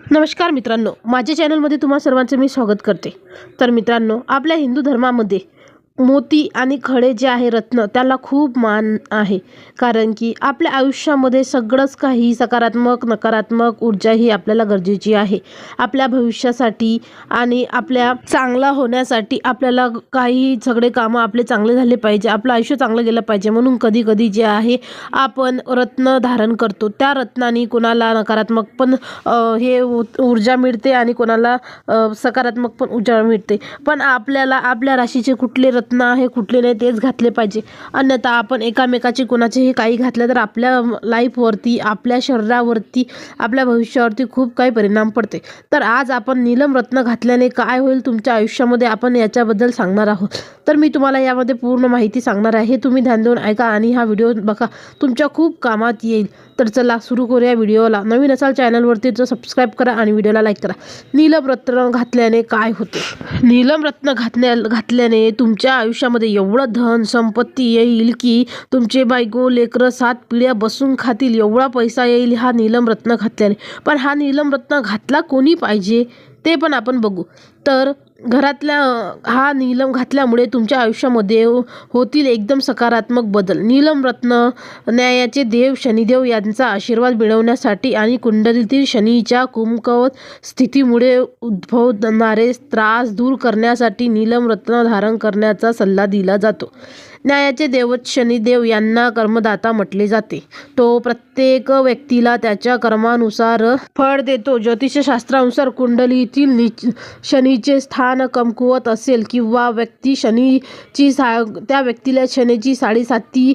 नमस्कार मित्रांनो, माझ्या चॅनलमध्ये तुम्हा सर्वांचे मी स्वागत करते। तर मित्रांनो, आपल्या हिंदू धर्मामध्ये मोती आणि खडे जे आहे रत्न त्याला खूप मान आहे। कारण की आपल्या आयुष्यामध्ये सगळंच काही सकारात्मक नकारात्मक ऊर्जा ही आपल्याला गरजेची आहे। आपल्या भविष्यासाठी आणि आपल्या चांगला होण्यासाठी आपल्याला काही सगळे कामं आपले चांगले झाले पाहिजे, आपलं आयुष्य चांगलं गेलं पाहिजे, म्हणून कधी कधी जे आहे आपण रत्न धारण करतो। त्या रत्नांनी कोणाला नकारात्मक पण ऊर्जा मिळते आणि कोणाला सकारात्मक पण ऊर्जा मिळते। पण आपल्याला आपल्या राशीचे कुठले रत्न आहे कुठले नाही तेच घातले पाहिजे, अन्यथा आपण एकामेकाचे कोणाचेही काही घातले तर आपल्या लाईफवरती, आपल्या शरीरावरती, आपल्या भविष्यावरती खूप काही परिणाम पडते। तर आज आपण नीलम रत्न घातल्याने काय होईल तुमच्या आयुष्यामध्ये आपण याच्याबद्दल सांगणार आहोत। तर मी तुम्हाला यामध्ये पूर्ण माहिती सांगणार आहे, हे तुम्ही ध्यान देऊन ऐका आणि हा व्हिडिओ बघा, तुमच्या खूप कामात येईल। तर चला सुरू करूया व्हिडिओला। नवीन असाल चॅनलवरती तर सबस्क्राईब करा आणि व्हिडिओला लाईक करा। नीलम रत्न घातल्याने काय होते? नीलम रत्न घातल्याने तुमच्या आयुष्यामध्ये एवढं धन संपत्ती येईल की तुमचे बायको लेकरं 7 पिढ्या बसून खातील, एवढा पैसा येईल हा नीलम रत्न घातल्याने। पण हा नीलम रत्न घातला कोणी पाहिजे ते पण आपण बघू। तर घरातल्या हा नीलम घातल्यामुळे तुमच्या आयुष्यामध्ये होतील एकदम सकारात्मक बदल। नीलम रत्न न्यायाचे देव शनिदेव यांचा आशीर्वाद मिळवण्यासाठी आणि कुंडलीतील शनीच्या कमकुवत स्थितीमुळे उद्भवणारे त्रास दूर करण्यासाठी नीलम रत्न धारण करण्याचा सल्ला दिला जातो। न्यायाचे देवत शनिदेव यांना कर्मदाता म्हटले जाते। तो प्रत्येक व्यक्तीला त्याच्या कर्मानुसार फळ देतो। ज्योतिषशास्त्रानुसार कुंडलीतील शनीचे स्थान कमकुवत असेल किंवा त्या व्यक्तीला शनीची 7.5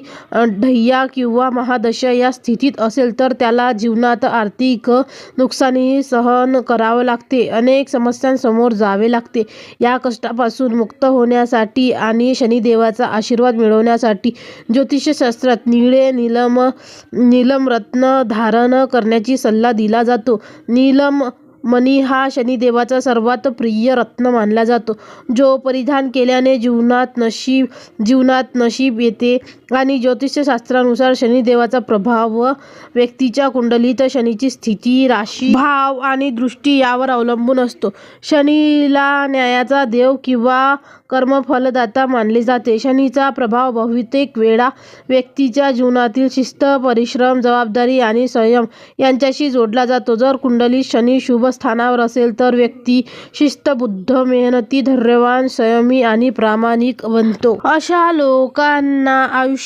ढैया किंवा महादशा या स्थितीत असेल तर त्याला जीवनात आर्थिक नुकसानी सहन करावं लागते, अनेक समस्यांसमोर जावे लागते। या कष्टापासून मुक्त होण्यासाठी आणि शनिदेवाचा आशीर्वाद मिळवण्यासाठी ज्योतिषशास्त्रात नीलम रत्न धारण करण्याची सल्ला दिला जातो। नीलम मणी हा शनिदेवाचा सर्वात प्रिय रत्न मानला जातो, जो परिधान केल्याने जीवनात नशीब येते। आणि ज्योतिषशास्त्रानुसार शनिदेवाचा प्रभाव व्यक्तीच्या कुंडलीत शनीची स्थिती, राशी, भाव आणि दृष्टी यावर अवलंबून असतो। शनीला न्यायाचा देव किंवा कर्मफलदाता मानले जाते। शनीचा प्रभाव बहुतेक वेळा व्यक्तीच्या जीवनातील शिस्त, परिश्रम, जबाबदारी आणि संयम यांच्याशी जोडला जातो। जर कुंडलीत शनी शुभ स्थानावर असेल तर व्यक्ती शिस्तबद्ध, मेहनती, धैर्यवान, संयमी आणि प्रामाणिक बनतो। अशा लोकांना आयुष्यात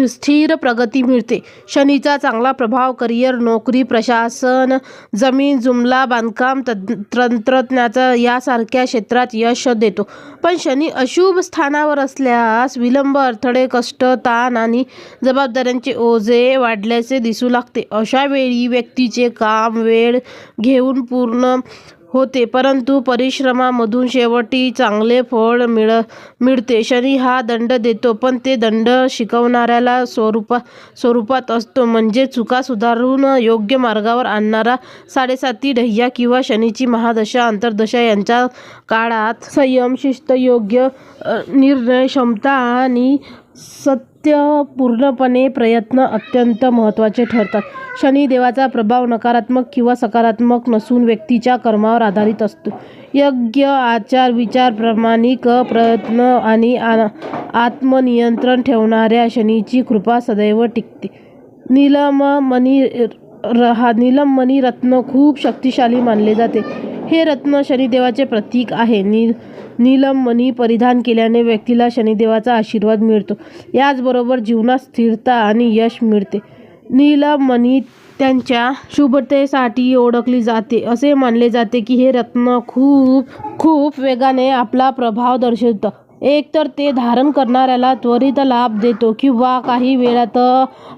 स्थिर प्रगती मिळते। शनीचा चांगला प्रभाव करिअर, नोकरी, प्रशासन, जमीन जुमला, बांधकाम, तंत्रज्ञान यासारख्या क्षेत्रात यश देतो। पण शनी अशुभ स्थानावर असल्यास विलंब, अडथळे, कष्ट, ताण आणि जबाबदाऱ्यांचे ओझे वाढल्याचे दिसू लागते। अशा वेळी व्यक्तीचे काम वेळ घेऊन पूर्ण होते, परंतु परिश्रमामधून शेवटी चांगले फळ मिळते। शनी हा दंड देतो, पण ते दंड शिकवणाऱ्याला स्वरूपात असतो, म्हणजे चुका सुधारून योग्य मार्गावर आणणारा। 7.5 ढैया किंवा शनीची महादशा अंतर्दशा यांच्या काळात संयम, शिस्त, योग्य निर्णय क्षमता आणि पूर्णपणे प्रयत्न अत्यंत महत्त्वाचे ठरतात। शनिदेवाचा प्रभाव नकारात्मक किंवा सकारात्मक नसून व्यक्तीच्या कर्मावर आधारित असतो। योग्य आचार विचार, प्रामाणिक प्रयत्न आणि आत्मनियंत्रण ठेवणाऱ्या शनीची कृपा सदैव टिकते। नीलम मणी रत्न खूप शक्तिशाली मानले जाते। हे रत्न शनिदेवाचे प्रतीक आहे। नीलम मणी परिधान केल्याने व्यक्तीला शनिदेवाचा आशीर्वाद मिळतो, याचबरोबर जीवनात स्थिरता आणि यश मिळते। नीलम मणी त्यांच्या शुभतेसाठी ओळखली जाते। असे मानले जाते की हे रत्न खूप वेगाने आपला प्रभाव दर्शवतं। एकतर ते धारण करणाऱ्याला त्वरित लाभ देतो किंवा काही वेळात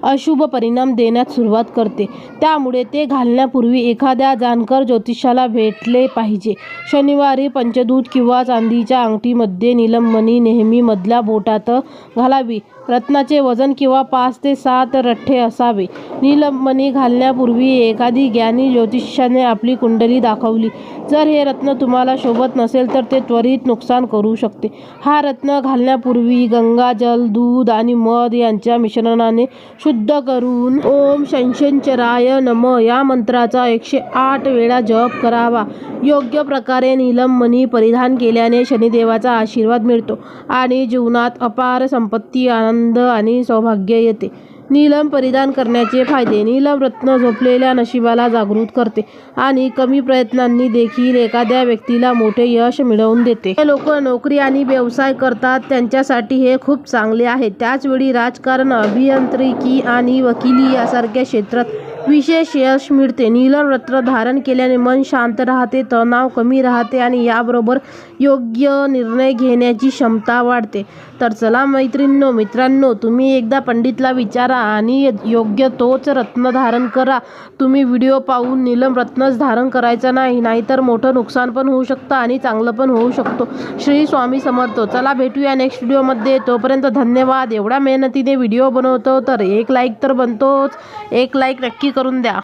अशुभ परिणाम देण्यास सुरुवात करते। त्यामुळे ते घालण्यापूर्वी एखाद्या जाणकार ज्योतिषाला भेटले पाहिजे। शनिवारी पंचदूत किंवा चांदीच्या अंगठीमध्ये नीलम मणी नेहमी मधल्या बोटात घालावी। रत्नाचे वजन किंवा 5 ते 7 रठ्ठे असावे. नीलमणी घालण्यापूर्वी एखादी ज्ञानी ज्योतिषाने आपली कुंडली दाखवली. जर हे रत्न तुम्हाला शोभत नसेल तर ते त्वरित नुकसान करू शकते. हा रत्न घालण्यापूर्वी गंगाजल, दूध आणि मध यांच्या मिश्रणाने शुद्ध करून ओम शंषचराय नमः या मंत्राचा 108 वेळा जप करावा. योग्य प्रकारे नीलमणी परिधान केल्याने शनिदेवाचा आशीर्वाद मिळतो आणि जीवनात अपार संपत्ती, आनंद आणि सौभाग्य येते. नीलम परिधान करण्याचे फायदे. नीलम रत्न झोपलेल्या नशिबाला जागृत करते आणि कमी प्रयत्नांनी देखील एखाद्या व्यक्तीला मोठे यश मिळवून देते. जे लोक नोकरी आणि व्यवसाय करतात त्यांच्यासाठी हे खूप चांगले आहे. त्याचवेळी राजकारण, अभियांत्रिकी आणि वकिली यासारख्या क्षेत्रात विशेष यश मिळते. नीलम रत्न धारण केल्याने मन शांत राहते, तणाव कमी राहते आणि याबरोबर योग्य निर्णय घेण्याची क्षमता वाढते. तर चला मित्रांनो, तुम्ही एकदा पंडितला विचारा आणि योग्य तोच रत्न धारण करा. तुम्ही व्हिडिओ पाहून नीलम रत्नच धारण करायचं नाही, नाहीतर मोठं नुकसान पण होऊ शकतं आणि चांगलं पण होऊ शकतो. श्री स्वामी समर्थ. चला भेटूया नेक्स्ट व्हिडिओमध्ये. तोपर्यंत धन्यवाद. एवढ्या मेहनतीने व्हिडिओ बनवतो तर एक लाईक तर बनतोच. एक लाईक नक्की करून द्या.